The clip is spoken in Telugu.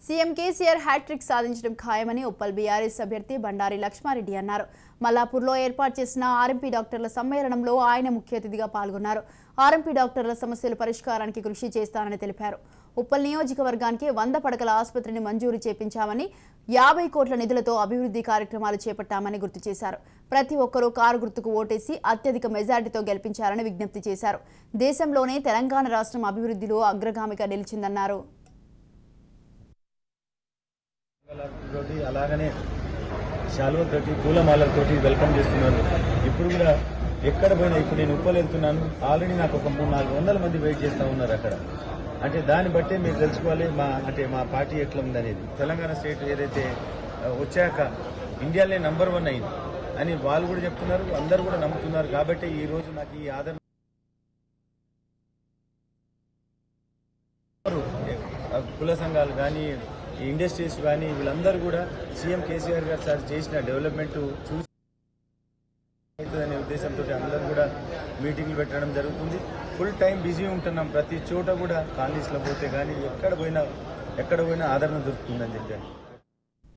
సీఎం కేసీఆర్ హ్యాట్రిక్ సాధించడం ఖాయమని ఉప్పల్ బీఆర్ఎస్ అభ్యర్థి బండారి లక్ష్మారెడ్డి అన్నారు. మల్లాపూర్లో ఏర్పాటు చేసిన ఆర్ఎంపీ డాక్టర్ల సమ్మేళనంలో ఆయన ముఖ్య అతిథిగా పాల్గొన్నారు. ఆర్ఎంపీ డాక్టర్ల సమస్యల పరిష్కారానికి కృషి చేస్తానని తెలిపారు. ఉప్పల్ నియోజకవర్గానికి 100 పడకల ఆసుపత్రిని మంజూరు చేపించామని 50 కోట్ల నిధులతో అభివృద్ధి కార్యక్రమాలు చేపట్టామని గుర్తు చేశారు. ప్రతి ఒక్కరూ కారు గుర్తుకు ఓటేసి అత్యధిక మెజార్టీతో గెలిపించాలని విజ్ఞప్తి చేశారు. దేశంలోనే తెలంగాణ రాష్ట్రం అభివృద్ధిలో అగ్రగామిగా నిలిచిందన్నారు. అలాగనే శాలువతోటి పూలమాలతోటి వెల్కమ్ చేస్తున్నారు. ఇప్పుడు కూడా ఎక్కడ పోయినా ఇప్పుడు నేను ఉప్పలు వెళ్తున్నాను, ఆల్రెడీ నాకు ఒక 300-400 మంది వెయిట్ చేస్తూ ఉన్నారు అక్కడ. అంటే దాన్ని బట్టే మీరు తెలుసుకోవాలి మా పార్టీ ఎట్లా ఉందనేది. తెలంగాణ స్టేట్ ఏదైతే వచ్చాక ఇండియాలోనే నంబర్ 1 అయింది అని వాళ్ళు కూడా చెప్తున్నారు, అందరూ కూడా నమ్ముతున్నారు. కాబట్టి ఈ రోజు నాకు ఈ ఆదరణ కుల సంఘాలు కానీ ఇండస్ట్రీస్ కానీ వీళ్ళందరూ కూడా సీఎం కేసీఆర్ గారు సార్ చేసిన డెవలప్మెంట్ చూసి అవుతుందనే ఉద్దేశంతో అందరూ కూడా మీటింగ్లు పెట్టడం జరుగుతుంది. ఫుల్ టైం బిజీ ఉంటున్నాం. ప్రతి చోట కూడా కాలనీస్లో పోతే కానీ ఎక్కడ పోయినా ఆదరణ దొరుకుతుందని చెప్పాను.